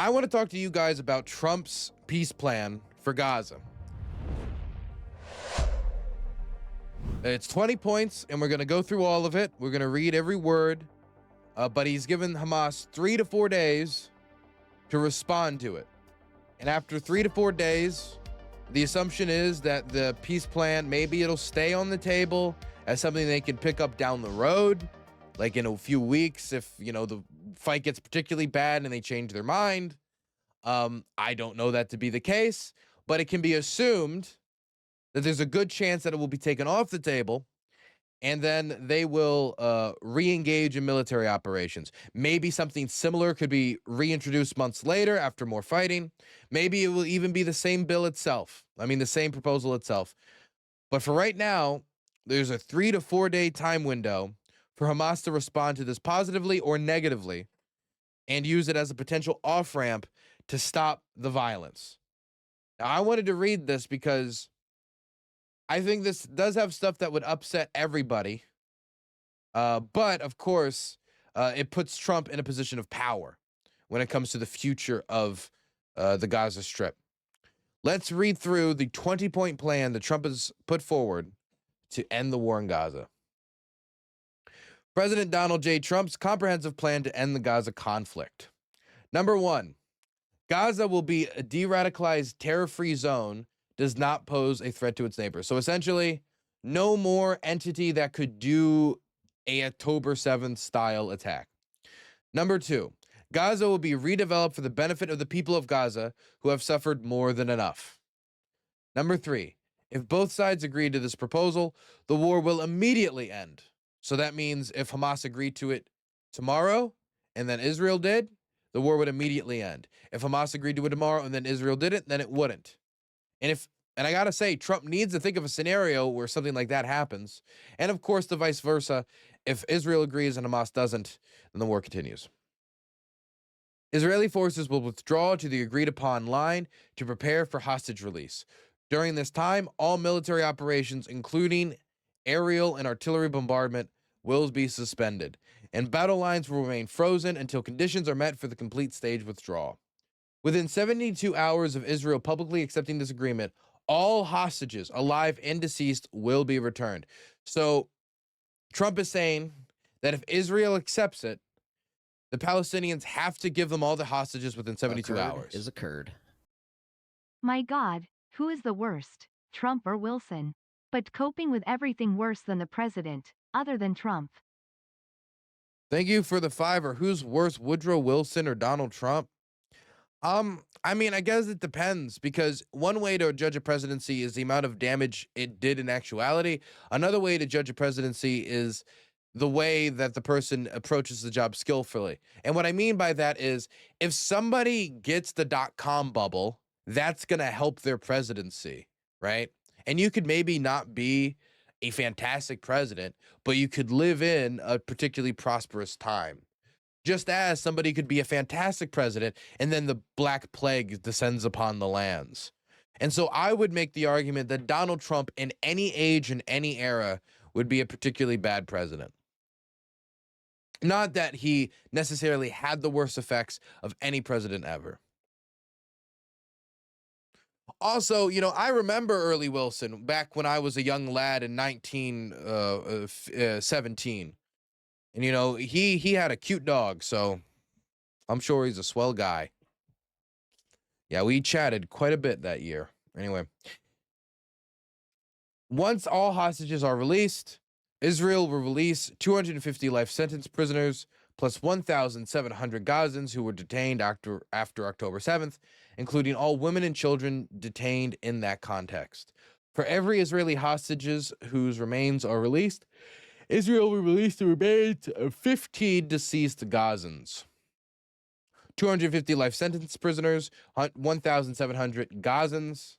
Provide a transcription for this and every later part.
I want to talk to you guys about Trump's peace plan for Gaza. It's 20 points, and we're going to go through all of it. We're going to read every word, but he's given Hamas 3 to 4 days to respond to it. And after 3 to 4 days, the assumption is that the peace plan, maybe it'll stay on the table as something they can pick up down the road, like in a few weeks if, the fight gets particularly bad and they change their mind. I don't know that to be the case, but it can be assumed that there's a good chance that it will be taken off the table, and then they will re-engage in military operations. Maybe something similar could be reintroduced months later after more fighting. Maybe it will even be the same bill itself. The same proposal itself. But for right now, there's a 3 to 4 day time window for Hamas to respond to this positively or negatively and use it as a potential off-ramp to stop the violence. Now, I wanted to read this because I think this does have stuff that would upset everybody. But, of course, it puts Trump in a position of power when it comes to the future of the Gaza Strip. Let's read through the 20-point plan that Trump has put forward to end the war in Gaza. President Donald J. Trump's comprehensive plan to end the Gaza conflict. Number 1, Gaza will be a de-radicalized terror-free zone, does not pose a threat to its neighbors. So essentially, no more entity that could do a October 7th style attack. Number 2, Gaza will be redeveloped for the benefit of the people of Gaza who have suffered more than enough. Number 3, if both sides agree to this proposal, the war will immediately end. So that means if Hamas agreed to it tomorrow and then Israel did, the war would immediately end. If Hamas agreed to it tomorrow and then Israel did it, then it wouldn't. And I got to say, Trump needs to think of a scenario where something like that happens. And of course, the vice versa. If Israel agrees and Hamas doesn't, then the war continues. Israeli forces will withdraw to the agreed upon line to prepare for hostage release. During this time, all military operations, including aerial and artillery bombardment, will be suspended, and battle lines will remain frozen until conditions are met for the complete stage withdrawal. Within 72 hours of Israel publicly accepting this agreement, all hostages, alive and deceased, will be returned. So Trump is saying that if Israel accepts it, the Palestinians have to give them all the hostages within 72 hours. Is occurred. My God, who is the worst, Trump or Wilson? But coping with everything worse than the president, other than Trump. Thank you for the 5. Or who's worse, Woodrow Wilson or Donald Trump? I guess it depends, because one way to judge a presidency is the amount of damage it did in actuality. Another way to judge a presidency is the way that the person approaches the job skillfully. And what I mean by that is, if somebody gets the .com bubble, that's going to help their presidency, right? And you could maybe not be a fantastic president, but you could live in a particularly prosperous time. Just as somebody could be a fantastic president and then the Black Plague descends upon the lands. And so I would make the argument that Donald Trump in any age and any era would be a particularly bad president. Not that he necessarily had the worst effects of any president ever. Also, I remember early Wilson back when I was a young lad in 1917. And, he had a cute dog, so I'm sure he's a swell guy. Yeah, we chatted quite a bit that year. Anyway, once all hostages are released, Israel will release 250 life sentence prisoners plus 1,700 Gazans who were detained after October 7th, including all women and children detained in that context. For every Israeli hostages whose remains are released, Israel will release the remains of 15 deceased Gazans. 250 life sentence prisoners, 1,700 Gazans,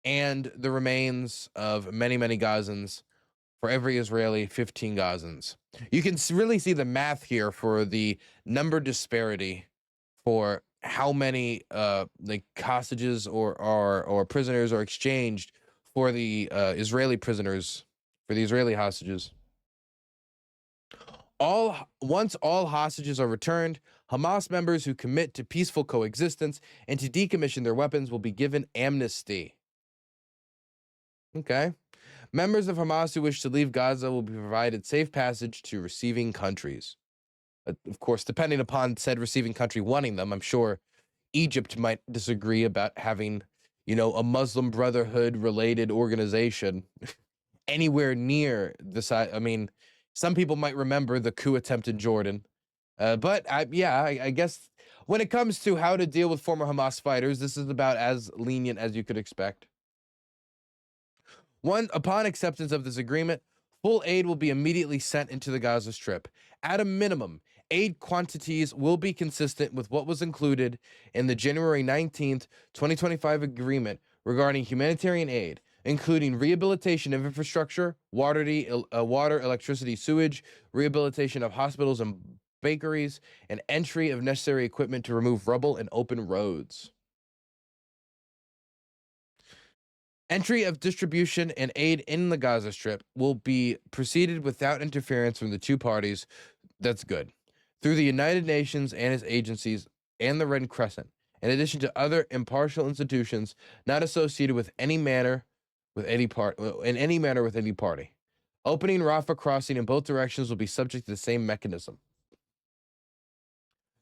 and the remains of many, many Gazans. For every Israeli, 15 Gazans. You can really see the math here for the number disparity for how many hostages or prisoners are exchanged for the Israeli prisoners, for the Israeli hostages. Once all hostages are returned, Hamas members who commit to peaceful coexistence and to decommission their weapons will be given amnesty. Okay. Members of Hamas who wish to leave Gaza will be provided safe passage to receiving countries. Of course, depending upon said receiving country wanting them, I'm sure Egypt might disagree about having, a Muslim Brotherhood related organization anywhere near the side. I mean, some people might remember the coup attempt in Jordan. But I guess when it comes to how to deal with former Hamas fighters, this is about as lenient as you could expect. Upon acceptance of this agreement, full aid will be immediately sent into the Gaza Strip. At a minimum, aid quantities will be consistent with what was included in the January 19th, 2025 agreement regarding humanitarian aid, including rehabilitation of infrastructure, water, electricity, sewage, rehabilitation of hospitals and bakeries, and entry of necessary equipment to remove rubble and open roads. Entry of distribution and aid in the Gaza Strip will be proceeded without interference from the two parties. That's good. Through the United Nations and its agencies and the Red Crescent, in addition to other impartial institutions not associated with any manner with any party. Opening Rafah crossing in both directions will be subject to the same mechanism.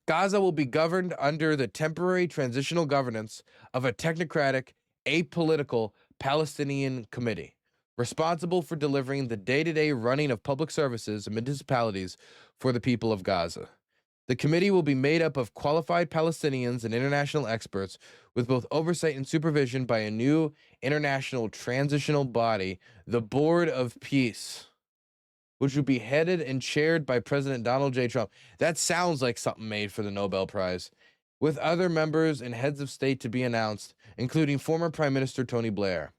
Gaza will be governed under the temporary transitional governance of a technocratic, apolitical Palestinian committee, responsible for delivering the day-to-day running of public services and municipalities for the people of Gaza. The committee will be made up of qualified Palestinians and international experts, with both oversight and supervision by a new international transitional body, the Board of Peace, which would be headed and chaired by President Donald J. Trump. That sounds like something made for the Nobel Prize. With other members and heads of state to be announced, including former Prime Minister Tony Blair.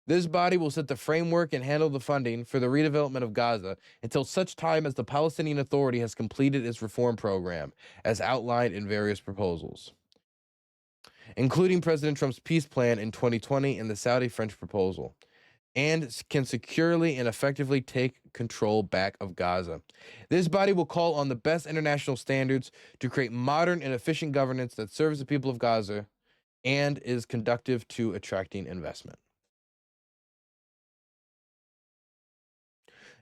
This body will set the framework and handle the funding for the redevelopment of Gaza until such time as the Palestinian Authority has completed its reform program, as outlined in various proposals, including President Trump's peace plan in 2020 and the Saudi-French proposal, and can securely and effectively take control back of Gaza. This body will call on the best international standards to create modern and efficient governance that serves the people of Gaza and is conducive to attracting investment.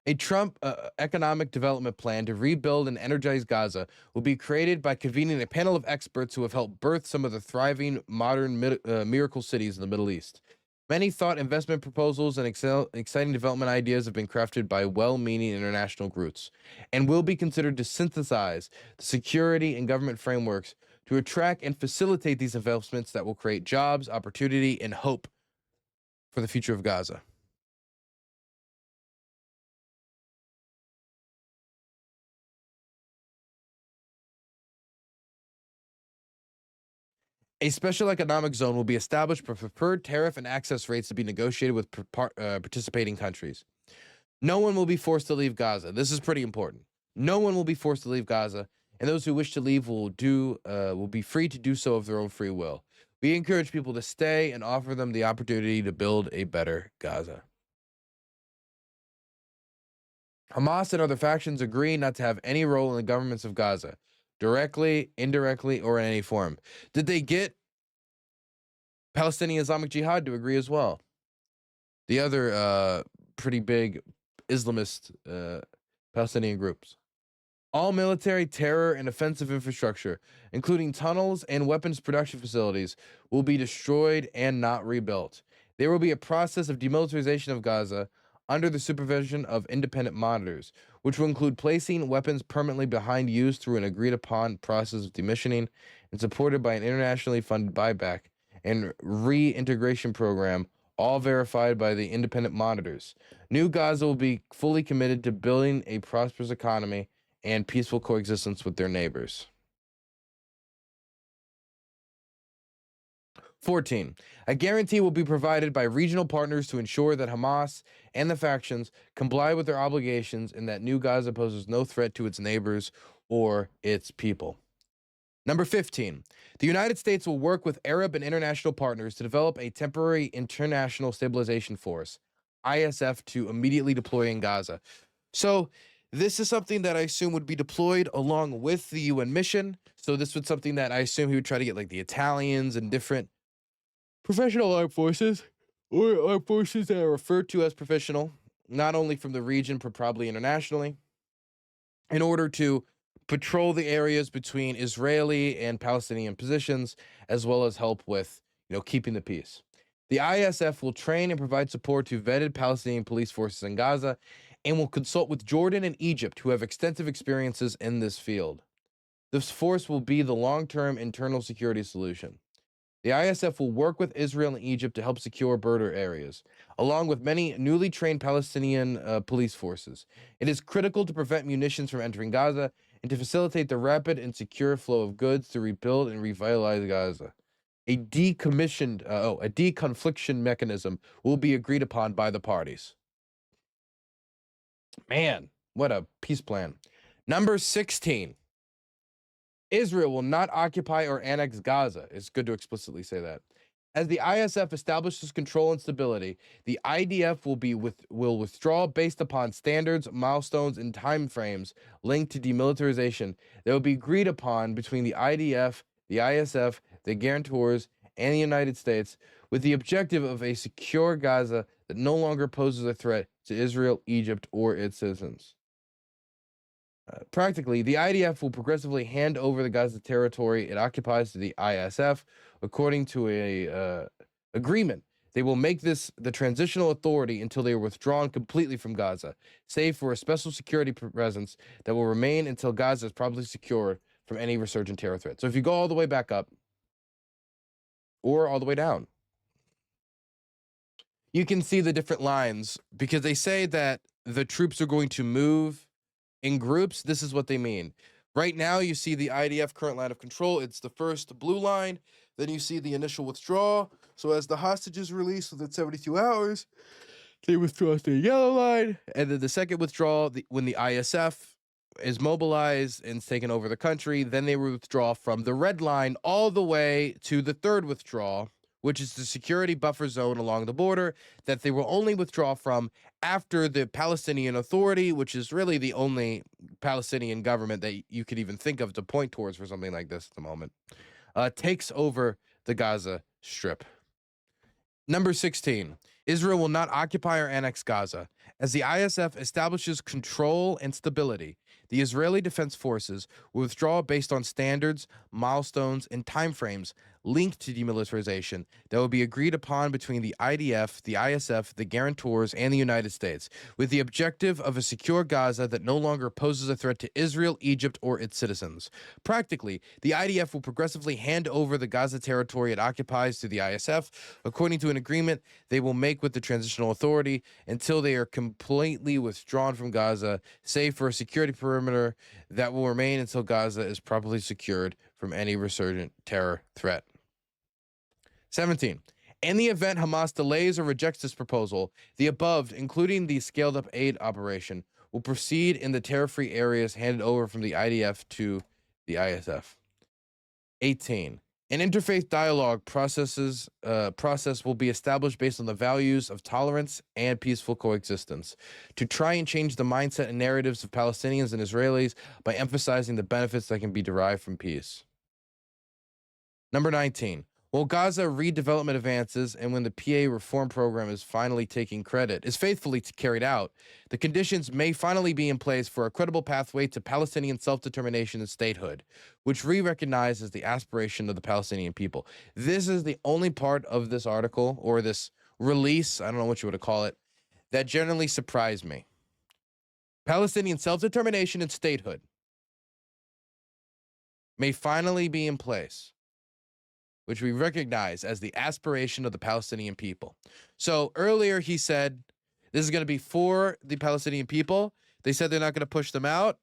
A Trump economic development plan to rebuild and energize Gaza will be created by convening a panel of experts who have helped birth some of the thriving modern miracle cities in the Middle East. Many thought investment proposals and exciting development ideas have been crafted by well-meaning international groups and will be considered to synthesize the security and government frameworks to attract and facilitate these investments that will create jobs, opportunity, and hope for the future of Gaza. A special economic zone will be established for preferred tariff and access rates to be negotiated with participating countries. No one will be forced to leave Gaza. This is pretty important. No one will be forced to leave Gaza, and those who wish to leave will be free to do so of their own free will. We encourage people to stay and offer them the opportunity to build a better Gaza. Hamas and other factions agree not to have any role in the governments of Gaza, directly, indirectly, or in any form. Did they get Palestinian Islamic Jihad to agree as well? The other pretty big Islamist Palestinian groups. All military, terror, and offensive infrastructure, including tunnels and weapons production facilities, will be destroyed and not rebuilt. There will be a process of demilitarization of Gaza under the supervision of independent monitors, which will include placing weapons permanently behind use through an agreed-upon process of decommissioning and supported by an internationally funded buyback and reintegration program, all verified by the independent monitors. New Gaza will be fully committed to building a prosperous economy and peaceful coexistence with their neighbors. 14. A guarantee will be provided by regional partners to ensure that Hamas and the factions comply with their obligations and that New Gaza poses no threat to its neighbors or its people. Number 15. The United States will work with Arab and international partners to develop a temporary international stabilization force, ISF, to immediately deploy in Gaza. So This is something that I assume would be deployed along with the UN mission. So this was something that I assume he would try to get like the Italians and different professional armed forces, or armed forces that are referred to as professional, not only from the region, but probably internationally, in order to patrol the areas between Israeli and Palestinian positions, as well as help with, keeping the peace. The ISF will train and provide support to vetted Palestinian police forces in Gaza and will consult with Jordan and Egypt, who have extensive experiences in this field. This force will be the long-term internal security solution. The ISF will work with Israel and Egypt to help secure border areas, along with many newly trained Palestinian police forces. It is critical to prevent munitions from entering Gaza and to facilitate the rapid and secure flow of goods to rebuild and revitalize Gaza. A deconfliction mechanism will be agreed upon by the parties. Man, what a peace plan. Number 16. Israel will not occupy or annex Gaza. It's good to explicitly say that. As the ISF establishes control and stability, the IDF will withdraw based upon standards, milestones, and timeframes linked to demilitarization that will be agreed upon between the IDF, the ISF, the guarantors, and the United States, with the objective of a secure Gaza that no longer poses a threat to Israel, Egypt, or its citizens. Practically, the IDF will progressively hand over the Gaza territory it occupies to the ISF, according to a agreement. They will make this the transitional authority until they are withdrawn completely from Gaza, save for a special security presence that will remain until Gaza is properly secured from any resurgent terror threat. So if you go all the way back up, or all the way down, you can see the different lines, because they say that the troops are going to move in groups. This is what they mean. Right now, you see the IDF current line of control. It's the first blue line. Then you see the initial withdrawal. So as the hostages released within 72 hours, they withdraw to the yellow line. And then the second withdrawal, when the ISF is mobilized and taken over the country, then they will withdraw from the red line all the way to the third withdrawal, which is the security buffer zone along the border that they will only withdraw from after the Palestinian Authority, which is really the only Palestinian government that you could even think of to point towards for something like this at the moment, takes over the Gaza Strip. Number 16, Israel will not occupy or annex Gaza. As the ISF establishes control and stability, the Israeli Defense Forces will withdraw based on standards, milestones, and timeframes linked to demilitarization that will be agreed upon between the IDF, the ISF, the guarantors, and the United States, with the objective of a secure Gaza that no longer poses a threat to Israel, Egypt, or its citizens. Practically, the IDF will progressively hand over the Gaza territory it occupies to the ISF, according to an agreement they will make with the Transitional Authority until they are completely withdrawn from Gaza, save for a security perimeter that will remain until Gaza is properly secured from any resurgent terror threat. 17. In the event Hamas delays or rejects this proposal, the above, including the scaled-up aid operation, will proceed in the terror-free areas handed over from the IDF to the ISF. 18. An interfaith dialogue process will be established based on the values of tolerance and peaceful coexistence to try and change the mindset and narratives of Palestinians and Israelis by emphasizing the benefits that can be derived from peace. Number 19. While Gaza redevelopment advances and when the PA reform program is faithfully carried out, the conditions may finally be in place for a credible pathway to Palestinian self-determination and statehood, which we recognize as the aspiration of the Palestinian people. This is the only part of this article, or this release, I don't know what you would call it, that generally surprised me. Palestinian self-determination and statehood may finally be in place, which we recognize as the aspiration of the Palestinian people. So earlier he said, this is going to be for the Palestinian people. They said they're not going to push them out.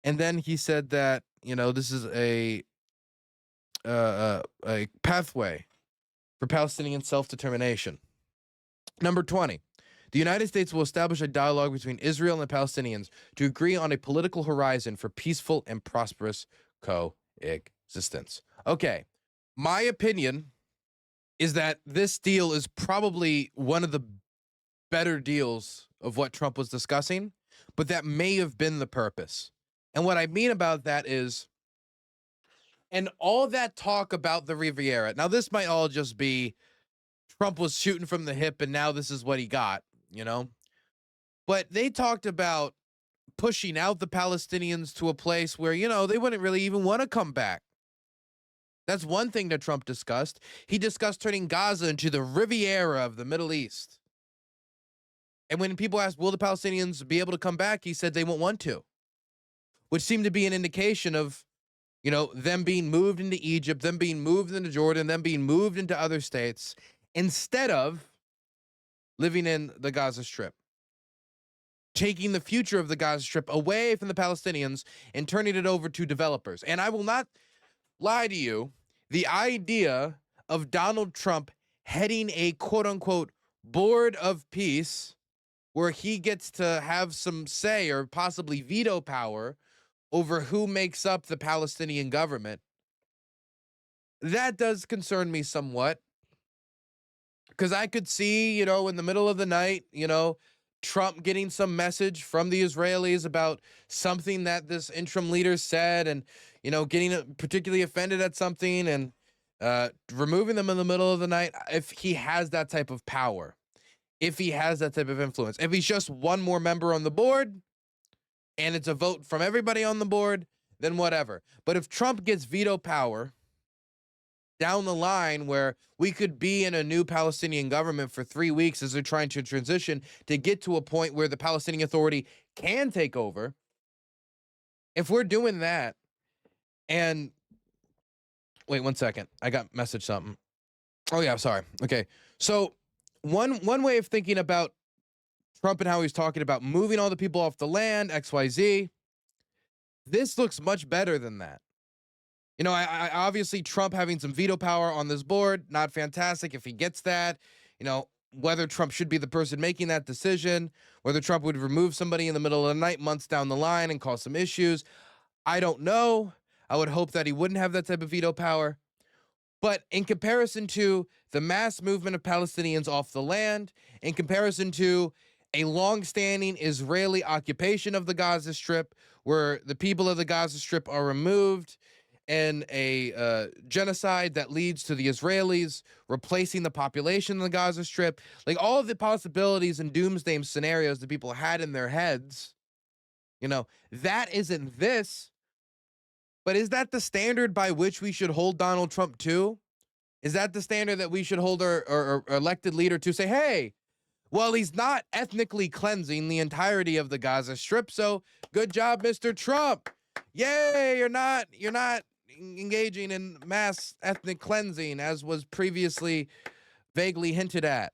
And then he said that, this is a pathway for Palestinian self-determination. Number 20. The United States will establish a dialogue between Israel and the Palestinians to agree on a political horizon for peaceful and prosperous coexistence. Okay, my opinion is that this deal is probably one of the better deals of what Trump was discussing, but that may have been the purpose. And what I mean about that is, and all that talk about the Riviera, now this might all just be Trump was shooting from the hip and now this is what he got, you know? But they talked about pushing out the Palestinians to a place where, you know, they wouldn't really even want to come back. That's one thing that Trump discussed. He discussed turning Gaza into the Riviera of the Middle East. And when people asked, will the Palestinians be able to come back? He said they won't want to, which seemed to be an indication of, you know, them being moved into Egypt, them being moved into Jordan, them being moved into other states instead of living in the Gaza Strip, taking the future of the Gaza Strip away from the Palestinians and turning it over to developers. And I will not lie to you, the idea of Donald Trump heading a quote unquote board of peace where he gets to have some say or possibly veto power over who makes up the Palestinian government, that does concern me somewhat. Because I could see, you know, in the middle of the night, you know, Trump getting some message from the Israelis about something that this interim leader said and, you know, getting particularly offended at something and removing them in the middle of the night. If he has that type of power, if he has that type of influence, if he's just one more member on the board and it's a vote from everybody on the board, then whatever. But if Trump gets veto power down the line where we could be in a new Palestinian government for 3 weeks as they're trying to transition to get to a point where the Palestinian Authority can take over. If we're doing that, and wait 1 second, I got messaged something. Oh yeah, sorry. Okay. So one way of thinking about Trump and how he's talking about moving all the people off the land, XYZ, this looks much better than that. You know, I obviously Trump having some veto power on this board, not fantastic if he gets that. You know, whether Trump should be the person making that decision, whether Trump would remove somebody in the middle of the night months down the line and cause some issues, I don't know. I would hope that he wouldn't have that type of veto power. But in comparison to the mass movement of Palestinians off the land, in comparison to a long-standing Israeli occupation of the Gaza Strip, where the people of the Gaza Strip are removed, and a genocide that leads to the Israelis replacing the population in the Gaza Strip, like all of the possibilities and doomsday scenarios that people had in their heads, you know, that isn't this. But is that the standard by which we should hold Donald Trump to? Is that the standard that we should hold our elected leader to? Say, hey, well, he's not ethnically cleansing the entirety of the Gaza Strip, so good job, Mr. Trump. Yay, you're not engaging in mass ethnic cleansing as was previously vaguely hinted at.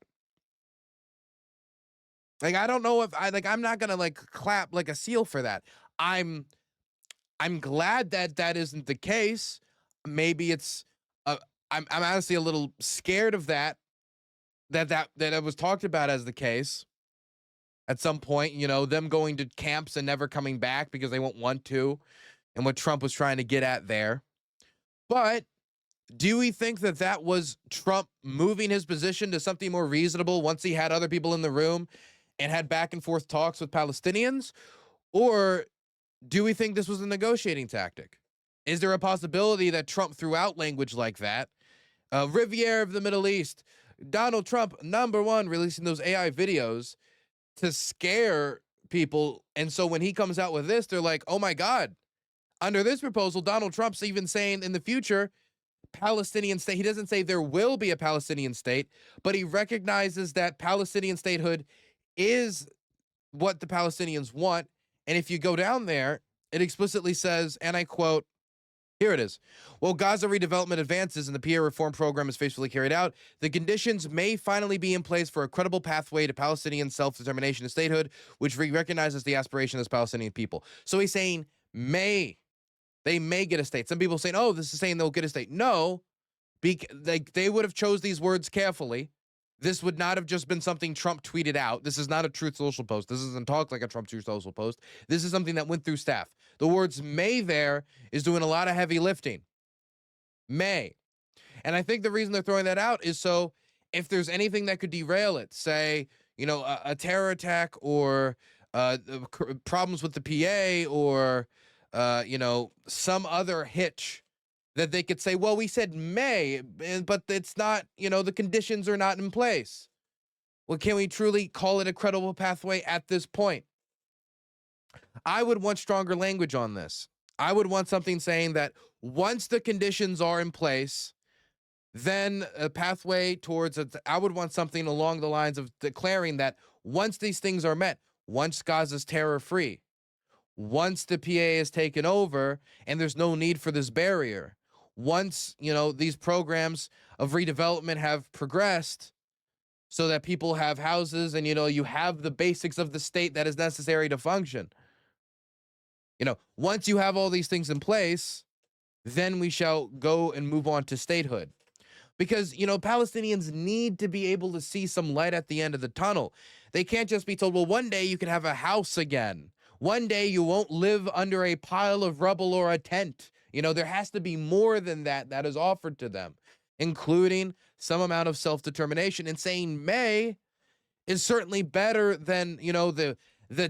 Like, I don't know if I'm not gonna like clap like a seal for that. I'm glad that that isn't the case. Maybe it's I'm honestly a little scared of that it was talked about as the case at some point, you know, them going to camps and never coming back because they won't want to, and what Trump was trying to get at there. But do we think that that was Trump moving his position to something more reasonable once he had other people in the room and had back and forth talks with Palestinians? Or do we think this was a negotiating tactic? Is there a possibility that Trump threw out language like that? Riviera of the Middle East, Donald Trump, #1, releasing those AI videos to scare people. And so when he comes out with this, they're like, oh my God, under this proposal, Donald Trump's even saying in the future, Palestinian state. He doesn't say there will be a Palestinian state, but he recognizes that Palestinian statehood is what the Palestinians want. And if you go down there, it explicitly says, and I quote, here it is. While Gaza redevelopment advances and the PA reform program is faithfully carried out, the conditions may finally be in place for a credible pathway to Palestinian self-determination and statehood, which recognizes the aspiration of the Palestinian people. So he's saying may. They may get a state. Some people saying, oh, this is saying they'll get a state. No, they would have chose these words carefully. This would not have just been something Trump tweeted out. This is not a Truth Social post. This doesn't talk like a Trump Truth Social post. This is something that went through staff. The words may there is doing a lot of heavy lifting. May. And I think the reason they're throwing that out is so if there's anything that could derail it, say, you know, a terror attack or problems with the PA or, you know, some other hitch that they could say, well, we said may, but it's not, you know, the conditions are not in place. Well, can we truly call it a credible pathway at this point? I would want stronger language on this. I would want something saying that once the conditions are in place, then a pathway towards it. I would want something along the lines of declaring that once these things are met, once Gaza's terror free, once the PA is taken over and there's no need for this barrier, once, you know, these programs of redevelopment have progressed so that people have houses and, you know, you have the basics of the state that is necessary to function. You know, once you have all these things in place, then we shall go and move on to statehood. Because, you know, Palestinians need to be able to see some light at the end of the tunnel. They can't just be told, well, one day you can have a house again. One day you won't live under a pile of rubble or a tent. You know, there has to be more than that that is offered to them, including some amount of self-determination. And saying may is certainly better than, you know, the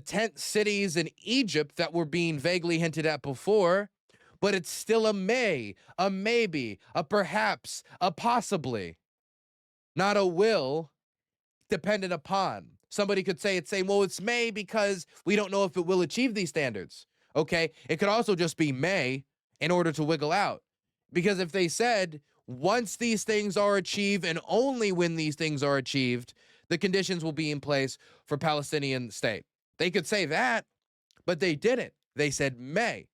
tent cities in Egypt that were being vaguely hinted at before. But it's still a may, a maybe, a perhaps, a possibly, not a will dependent upon. Somebody could say it's saying, well, it's may because we don't know if it will achieve these standards. Okay. It could also just be may in order to wiggle out. Because if they said once these things are achieved and only when these things are achieved, the conditions will be in place for Palestinian state. They could say that, but they didn't. They said may.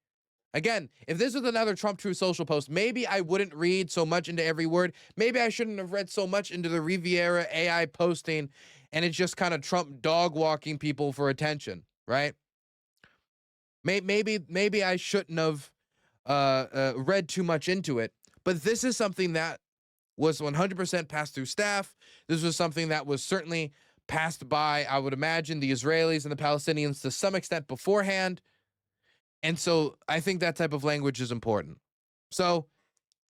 Again, if this was another Trump Truth Social post, maybe I wouldn't read so much into every word. Maybe I shouldn't have read so much into the Riviera AI posting, and it's just kind of Trump dog walking people for attention, right? Maybe I shouldn't have read too much into it. But this is something that was 100% passed through staff. This was something that was certainly passed by, I would imagine, the Israelis and the Palestinians to some extent beforehand. And so I think that type of language is important. So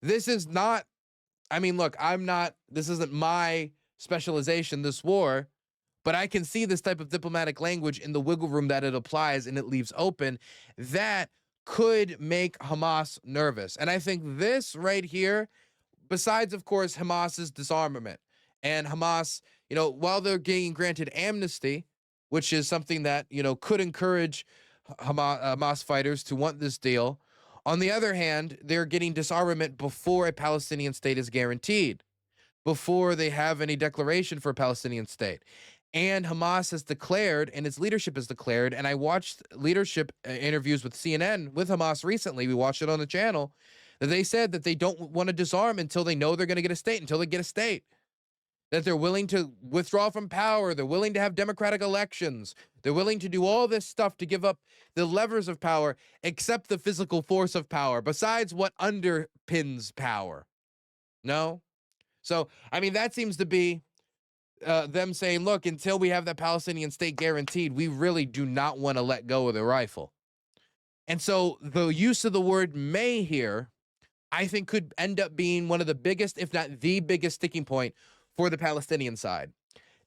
this is not, I mean, look, this isn't my specialization, this war, but I can see this type of diplomatic language in the wiggle room that it applies and it leaves open that could make Hamas nervous. And I think this right here, besides, of course, Hamas's disarmament and Hamas, you know, while they're getting granted amnesty, which is something that, you know, could encourage Hamas fighters to want this deal. On the other hand, they're getting disarmament before a Palestinian state is guaranteed, before they have any declaration for a Palestinian state. And Hamas has declared, and its leadership has declared, and I watched leadership interviews with CNN with Hamas recently. We watched it on the channel, that they said that they don't want to disarm until they know they're going to get a state, until they get a state. That they're willing to withdraw from power. They're willing to have democratic elections. They're willing to do all this stuff to give up the levers of power, except the physical force of power, besides what underpins power. No? So, I mean, that seems to be them saying, look, until we have that Palestinian state guaranteed, we really do not want to let go of the rifle. And so the use of the word may here, I think, could end up being one of the biggest, if not the biggest sticking point for the Palestinian side.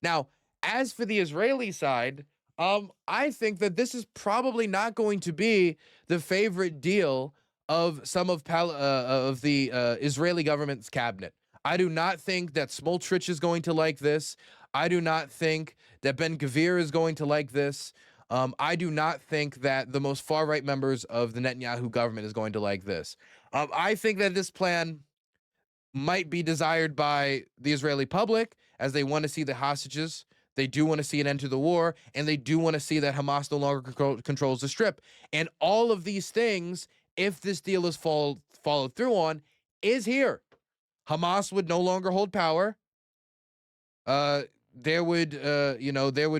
Now, as for the Israeli side, I think that this is probably not going to be the favorite deal of some of the Israeli government's cabinet. I do not think that Smotrich is going to like this. I do not think that Ben-Gvir is going to like this. I do not think that the most far-right members of the Netanyahu government is going to like this. I think that this plan might be desired by the Israeli public as they want to see the hostages. They do want to see an end to the war, and they do want to see that Hamas no longer controls the Strip. And all of these things, if this deal is followed through on, is here. Hamas would no longer hold power. There would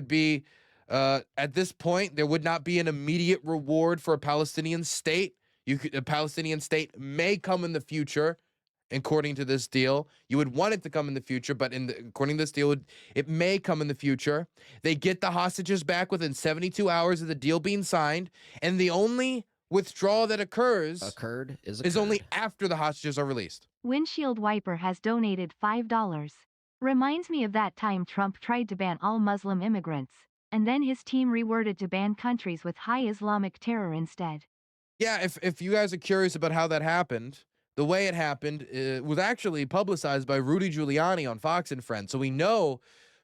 be, at this point, there would not be an immediate reward for a Palestinian state. A Palestinian state may come in the future. According to this deal, you would want it to come in the future, but according to this deal, it may come in the future. They get the hostages back within 72 hours of the deal being signed, and the only withdrawal that occurs is only after the hostages are released. Windshield Wiper has donated $5. Reminds me of that time Trump tried to ban all Muslim immigrants, and then his team reworded to ban countries with high Islamic terror instead. Yeah, if you guys are curious about how that happened, the way it happened was actually publicized by Rudy Giuliani on Fox and Friends. So we know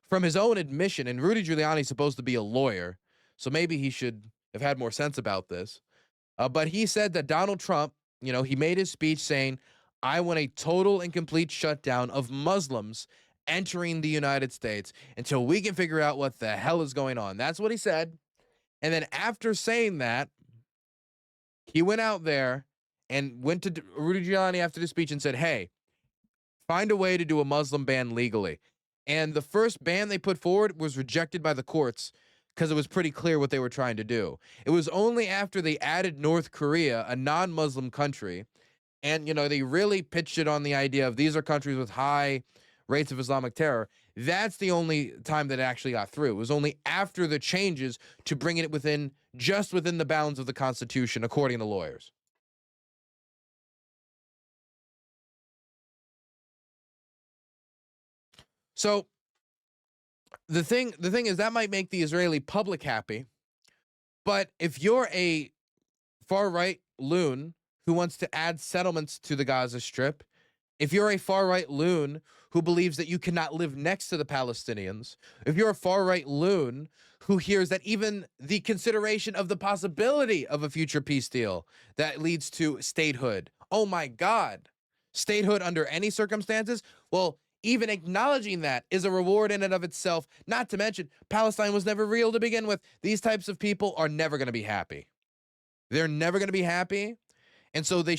from his own admission, and Rudy Giuliani's supposed to be a lawyer, so maybe he should have had more sense about this. But he said that Donald Trump, he made his speech saying, I want a total and complete shutdown of Muslims entering the United States until we can figure out what the hell is going on. That's what he said. And then after saying that, he went out there and went to Rudy Giuliani after the speech and said, hey, find a way to do a Muslim ban legally. And the first ban they put forward was rejected by the courts because it was pretty clear what they were trying to do. It was only after they added North Korea, a non-Muslim country, and, they really pitched it on the idea of these are countries with high rates of Islamic terror. That's the only time that it actually got through. It was only after the changes to bring it within the bounds of the Constitution, according to lawyers. So the thing is that might make the Israeli public happy, but if you're a far-right loon who wants to add settlements to the Gaza Strip, if you're a far-right loon who believes that you cannot live next to the Palestinians, if you're a far-right loon who hears that even the consideration of the possibility of a future peace deal that leads to statehood, oh my God, statehood under any circumstances, well, even acknowledging that is a reward in and of itself, not to mention Palestine was never real to begin with. These types of people are never going to be happy. They're never going to be happy, and so we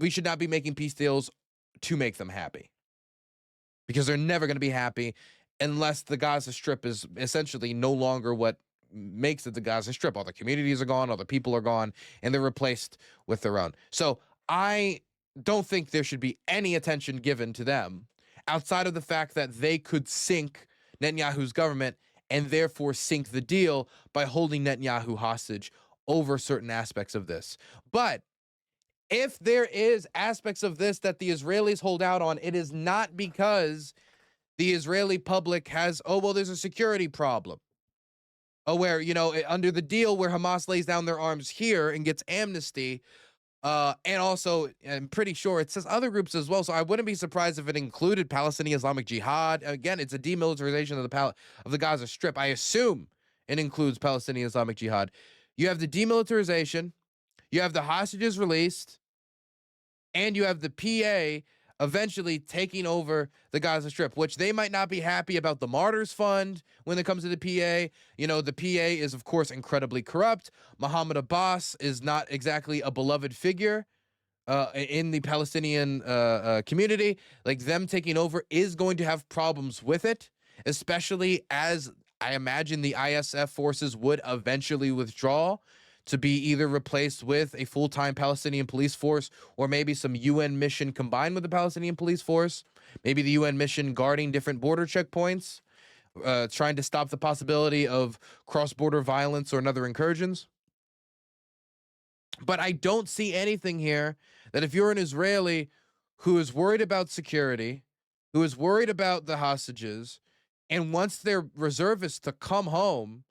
should not be making peace deals to make them happy, because they're never going to be happy unless the Gaza Strip is essentially no longer what makes it the Gaza Strip. All the communities are gone, all the people are gone, and they're replaced with their own. So I don't think there should be any attention given to them outside of the fact that they could sink Netanyahu's government and therefore sink the deal by holding Netanyahu hostage over certain aspects of this. But if there is aspects of this that the Israelis hold out on, it is not because the Israeli public has, there's a security problem. Where, under the deal where Hamas lays down their arms here and gets amnesty, and also, I'm pretty sure it says other groups as well, so I wouldn't be surprised if it included Palestinian Islamic Jihad. Again, it's a demilitarization of the Gaza Strip. I assume it includes Palestinian Islamic Jihad. You have the demilitarization, you have the hostages released, and you have the PA eventually taking over the Gaza Strip, which they might not be happy about the Martyrs Fund when it comes to the PA. The PA is, of course, incredibly corrupt. Mohammed Abbas is not exactly a beloved figure in the Palestinian community. Like, them taking over is going to have problems with it, especially as I imagine the ISF forces would eventually withdraw to be either replaced with a full-time Palestinian police force or maybe some UN mission combined with the Palestinian police force, maybe the UN mission guarding different border checkpoints, trying to stop the possibility of cross-border violence or another incursions. But I don't see anything here that if you're an Israeli who is worried about security, who is worried about the hostages, and wants their reservists to come home,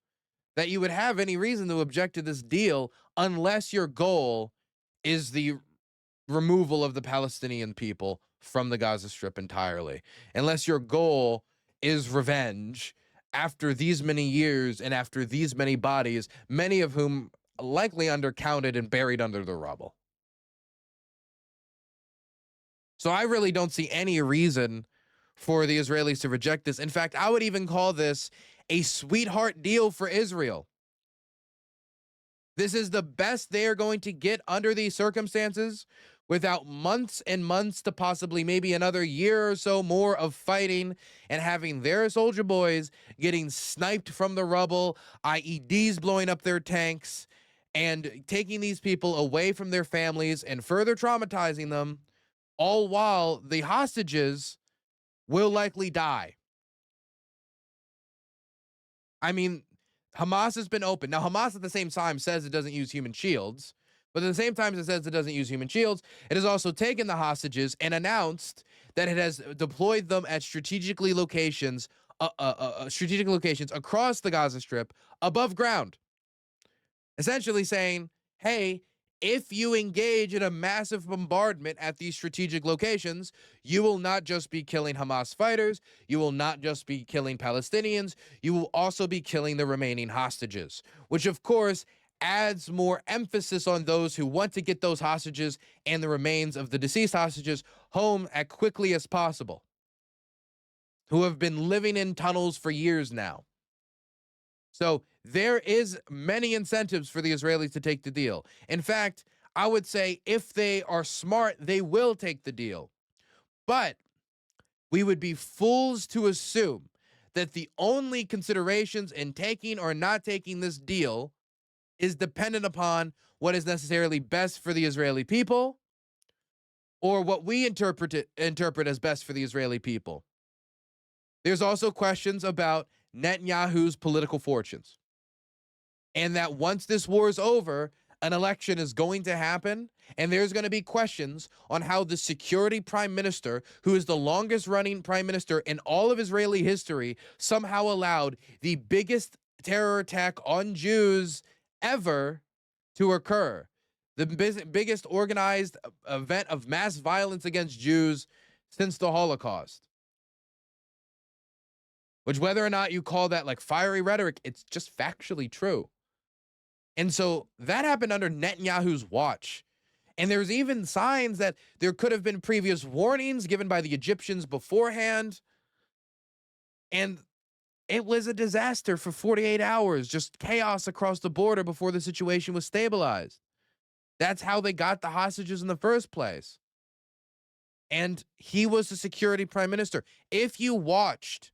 that you would have any reason to object to this deal unless your goal is the removal of the Palestinian people from the Gaza Strip entirely. Unless your goal is revenge after these many years and after these many bodies, many of whom likely undercounted and buried under the rubble. So I really don't see any reason for the Israelis to reject this. In fact, I would even call this a sweetheart deal for Israel. This is the best they are going to get under these circumstances, without months and months to possibly maybe another year or so more of fighting and having their soldier boys getting sniped from the rubble, IEDs blowing up their tanks, and taking these people away from their families and further traumatizing them, all while the hostages will likely die. I mean, Hamas has been open. Now, Hamas at the same time says it doesn't use human shields, but at the same time it says it doesn't use human shields, it has also taken the hostages and announced that it has deployed them at strategically locations strategic locations across the Gaza Strip above ground. Essentially saying, hey, if you engage in a massive bombardment at these strategic locations, you will not just be killing Hamas fighters, you will not just be killing Palestinians, you will also be killing the remaining hostages, which of course adds more emphasis on those who want to get those hostages and the remains of the deceased hostages home as quickly as possible, who have been living in tunnels for years now. So there is many incentives for the Israelis to take the deal. In fact, I would say if they are smart, they will take the deal. But we would be fools to assume that the only considerations in taking or not taking this deal is dependent upon what is necessarily best for the Israeli people or what we interpret as best for the Israeli people. There's also questions about Netanyahu's political fortunes. And that once this war is over, an election is going to happen, and there's going to be questions on how the security prime minister, who is the longest running prime minister in all of Israeli history, somehow allowed the biggest terror attack on Jews ever to occur. The biggest organized event of mass violence against Jews since the Holocaust. Which, whether or not you call that like fiery rhetoric, it's just factually true. And so that happened under Netanyahu's watch. And there's even signs that there could have been previous warnings given by the Egyptians beforehand. And it was a disaster for 48 hours, just chaos across the border before the situation was stabilized. That's how they got the hostages in the first place. And he was the security prime minister. If you watched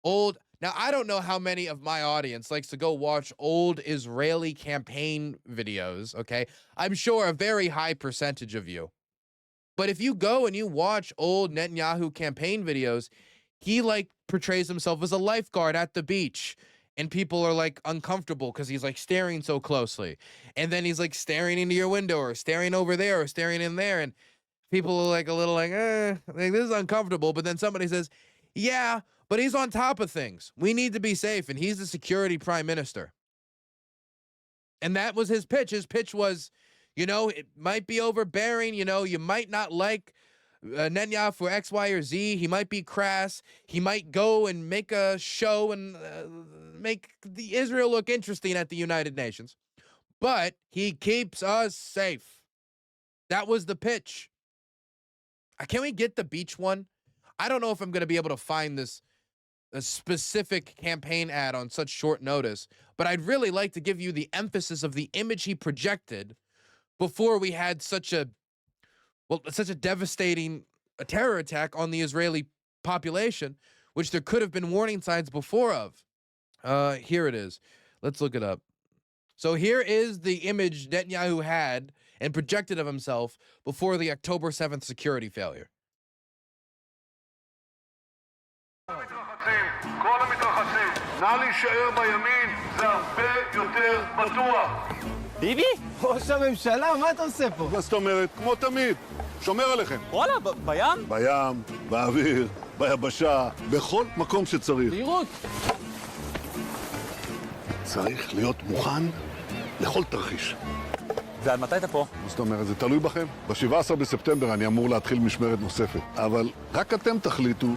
now I don't know how many of my audience likes to go watch old Israeli campaign videos, okay? I'm sure a very high percentage of you. But if you go and you watch old Netanyahu campaign videos, he like portrays himself as a lifeguard at the beach, and people are like uncomfortable because he's like staring so closely. And then he's like staring into your window or staring over there or staring in there, and people are like a little like this is uncomfortable. But then somebody says, yeah, but he's on top of things. We need to be safe, and he's the security prime minister. And that was his pitch. His pitch was, it might be overbearing. You might not like Netanyahu for X, Y, or Z. He might be crass. He might go and make a show and make the Israel look interesting at the United Nations. But he keeps us safe. That was the pitch. Can we get the beach one? I don't know if I'm going to be able to find a specific campaign ad on such short notice, but I'd really like to give you the emphasis of the image he projected before we had such a devastating terror attack on the Israeli population, which there could have been warning signs before of. Here it is. Let's look it up. So here is the image Netanyahu had and projected of himself before the October 7th security failure. כל המתרחצים, נא להישאר בימין, זה הרבה יותר בטוח. ביבי? ראש הממשלה, מה אתה עושה פה? מה זאת אומרת? כמו תמיד, שומר עליכם. וואלה, בים? בים, באוויר, ביבשה, בכל מקום שצריך. מהירות. צריך להיות מוכן לכל תרחיש. ועד מתי אתה פה? מה זאת אומרת? זה תלוי בכם. ב-17 בספטמבר אני אמור להתחיל משמרת נוספת. אבל רק אתם תחליטו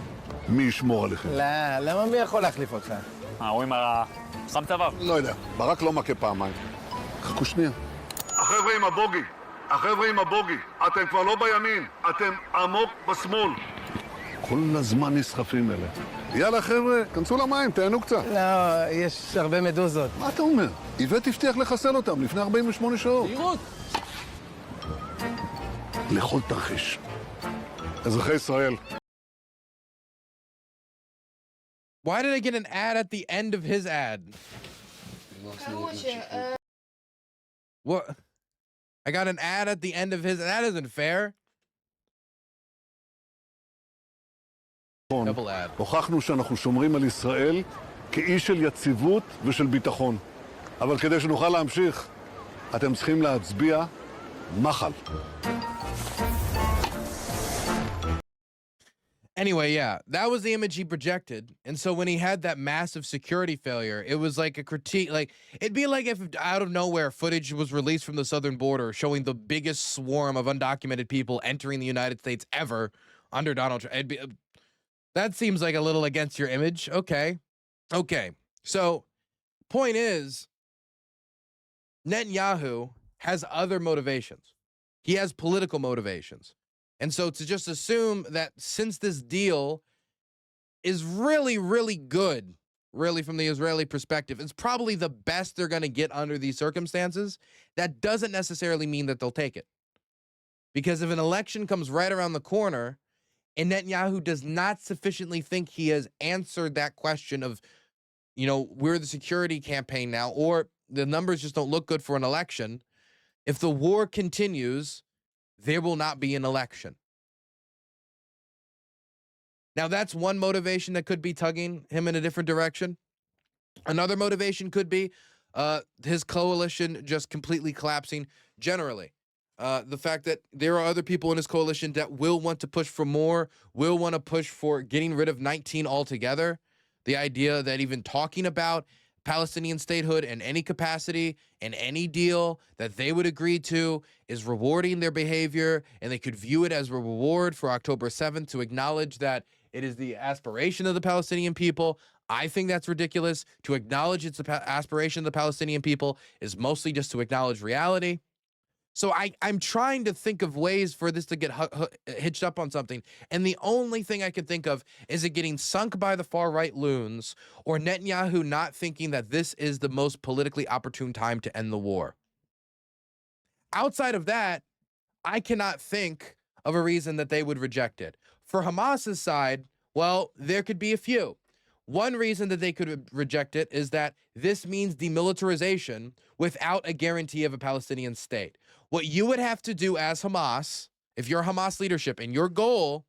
מי ישמור עליכם. לא, למה מי יכול להחליף אותך? הוא עם החם צוואר? לא יודע, ברק לא מכה פעמיים. חכו שנייה. החבר'ה עם הבוגי, אתם כבר לא בימין, אתם עמוק בשמאל. כל הזמן נסחפים אלה. יאללה חבר'ה, כנסו למים, תהנו קצת. לא, יש הרבה מדוזות. מה אתה אומר? איבט הבטיח לחסל אותם לפני 48 שעות. מהירות. לכל תרחיש. אזרחי ישראל. Why did I get an ad at the end of his ad? What? I got an ad at the end of his. That isn't fair. Double ad. הוכחנו שאנחנו שומרים על ישראל כאי של יציבות ושל ביטחון. אבל כדי שנוכל להמשיך, אתם צריכים להצביע מחל. Anyway, yeah, that was the image he projected. And so when he had that massive security failure, it was like a critique. Like, it'd be like if out of nowhere footage was released from the southern border showing the biggest swarm of undocumented people entering the United States ever under Donald Trump. That seems like a little against your image. Okay. Okay. So, point is, Netanyahu has other motivations. He has political motivations. And so to just assume that since this deal is really, really good, really from the Israeli perspective, it's probably the best they're going to get under these circumstances, that doesn't necessarily mean that they'll take it. Because if an election comes right around the corner and Netanyahu does not sufficiently think he has answered that question of, we're the security campaign now, or the numbers just don't look good for an election, if the war continues, there will not be an election. Now, that's one motivation that could be tugging him in a different direction. Another motivation could be his coalition just completely collapsing generally. The fact that there are other people in his coalition that will want to push for more, will want to push for getting rid of 19 altogether. The idea that even talking about Palestinian statehood in any capacity and any deal that they would agree to is rewarding their behavior, and they could view it as a reward for October 7th to acknowledge that it is the aspiration of the Palestinian people. I think that's ridiculous. To acknowledge it's the aspiration of the Palestinian people is mostly just to acknowledge reality. So I'm trying to think of ways for this to get hitched up on something. And the only thing I can think of is it getting sunk by the far-right loons or Netanyahu not thinking that this is the most politically opportune time to end the war. Outside of that, I cannot think of a reason that they would reject it. For Hamas's side, well, there could be a few. One reason that they could reject it is that this means demilitarization without a guarantee of a Palestinian state. What you would have to do as Hamas, if you're Hamas leadership and your goal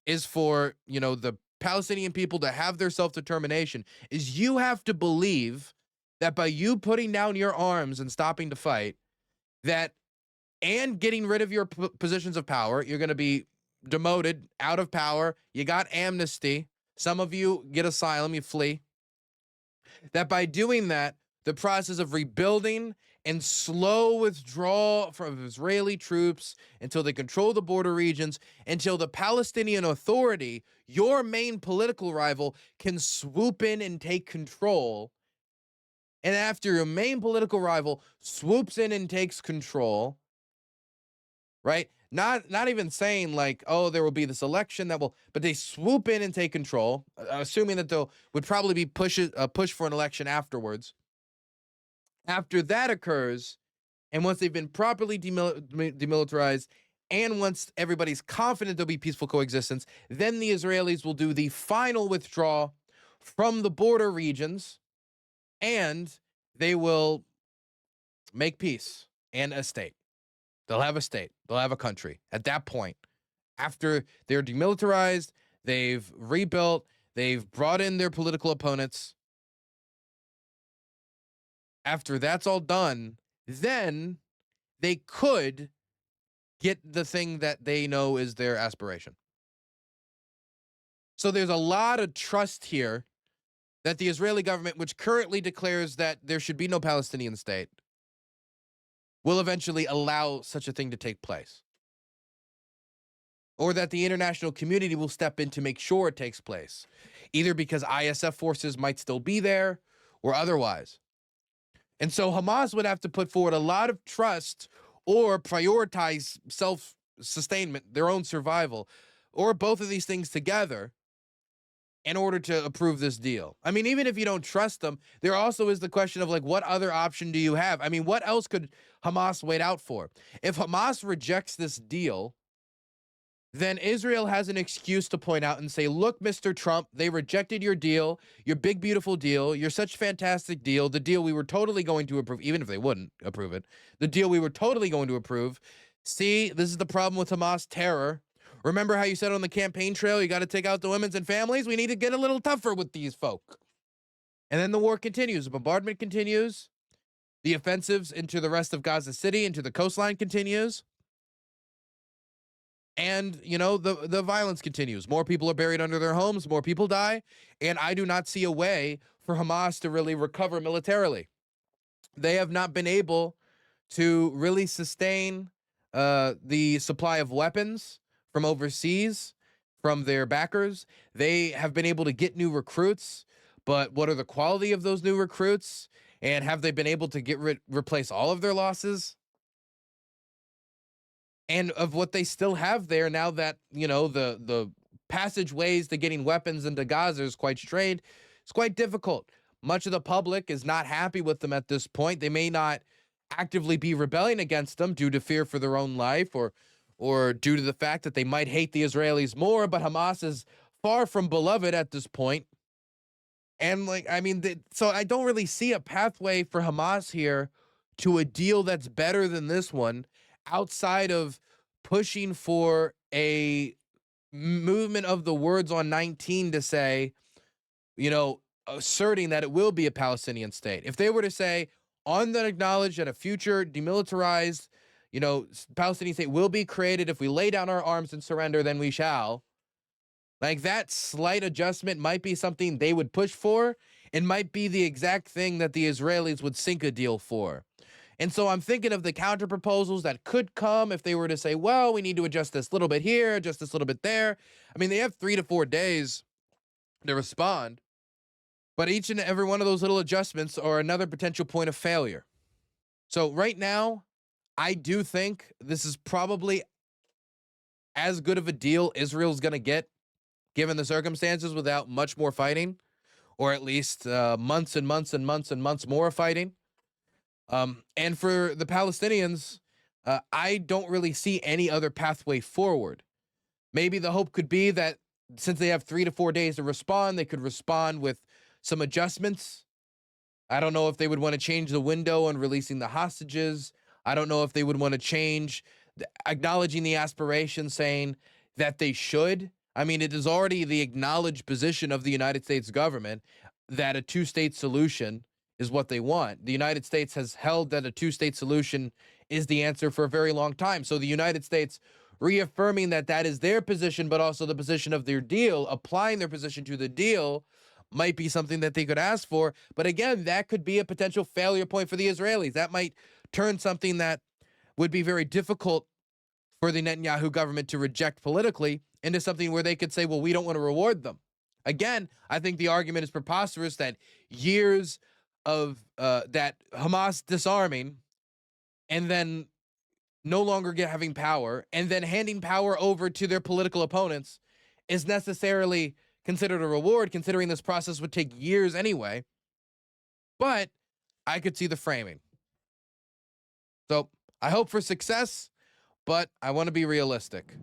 is for, the Palestinian people to have their self-determination, is you have to believe that by you putting down your arms and stopping to fight, that and getting rid of your positions of power, you're going to be demoted, out of power, you got amnesty, some of you get asylum, you flee. That by doing that, the process of rebuilding and slow withdrawal from Israeli troops until they control the border regions, until the Palestinian Authority, your main political rival, can swoop in and take control. And after your main political rival swoops in and takes control, right? Not even saying like, oh, there will be this election but they swoop in and take control, assuming that would probably be push for an election afterwards. After that occurs, and once they've been properly demilitarized, and once everybody's confident there'll be peaceful coexistence, then the Israelis will do the final withdrawal from the border regions, and they will make peace and a state. They'll have a state. They'll have a country. At that point, after they're demilitarized, they've rebuilt, they've brought in their political opponents. After that's all done, then they could get the thing that they know is their aspiration. So there's a lot of trust here that the Israeli government, which currently declares that there should be no Palestinian state, will eventually allow such a thing to take place. Or that the international community will step in to make sure it takes place, either because ISF forces might still be there or otherwise. And so Hamas would have to put forward a lot of trust or prioritize self-sustainment, their own survival, or both of these things together in order to approve this deal. I mean, even if you don't trust them, there also is the question of like, what other option do you have? I mean, what else could Hamas wait out for? If Hamas rejects this deal, then Israel has an excuse to point out and say, look, Mr. Trump, they rejected your deal, your big, beautiful deal, your such fantastic deal, the deal we were totally going to approve, even if they wouldn't approve it, the deal we were totally going to approve. See, this is the problem with Hamas terror. Remember how you said on the campaign trail, you got to take out the women's and families? We need to get a little tougher with these folk. And then the war continues. The bombardment continues. The offensives into the rest of Gaza City, into the coastline continues. And, you know, the violence continues. More people are buried under their homes, more people die, and I do not see a way for Hamas to really recover militarily. They have not been able to really sustain the supply of weapons from overseas, from their backers. They have been able to get new recruits, but what are the quality of those new recruits? And have they been able to replace all of their losses? And of what they still have there now that, you know, the passageways to getting weapons into Gaza is quite strained. It's quite difficult. Much of the public is not happy with them at this point. They may not actively be rebelling against them due to fear for their own life or due to the fact that they might hate the Israelis more, but Hamas is far from beloved at this point. And like, I mean, so I don't really see a pathway for Hamas here to a deal that's better than this one outside of pushing for a movement of the words on 19 to say, you know, asserting that it will be a Palestinian state. If they were to say, on that acknowledge that a future demilitarized, you know, Palestinian state will be created if we lay down our arms and surrender, then we shall. Like, that slight adjustment might be something they would push for. It might be the exact thing that the Israelis would sink a deal for. And so I'm thinking of the counter proposals that could come if they were to say, well, we need to adjust this little bit here, adjust this little bit there. I mean, they have 3 to 4 days to respond, but each and every one of those little adjustments are another potential point of failure. So right now, I do think this is probably as good of a deal Israel's going to get, given the circumstances, without much more fighting, or at least months and months and months and months more fighting. And for the Palestinians, I don't really see any other pathway forward. Maybe the hope could be that since they have 3 to 4 days to respond, they could respond with some adjustments. I don't know if they would want to change the window on releasing the hostages. I don't know if they would want to change acknowledging the aspiration, saying that they should. I mean, it is already the acknowledged position of the United States government that a two-state solution is what they want. The United States has held that a two-state solution is the answer for a very long time. So the United States reaffirming that that is their position, but also the position of their deal, applying their position to the deal, might be something that they could ask for. But again, that could be a potential failure point for the Israelis. That might turn something that would be very difficult for the Netanyahu government to reject politically into something where they could say, well, we don't want to reward them. Again, I think the argument is preposterous that years of that Hamas disarming and then no longer having power and then handing power over to their political opponents is necessarily considered a reward, considering this process would take years anyway. But I could see the framing. So I hope for success, but I want to be realistic.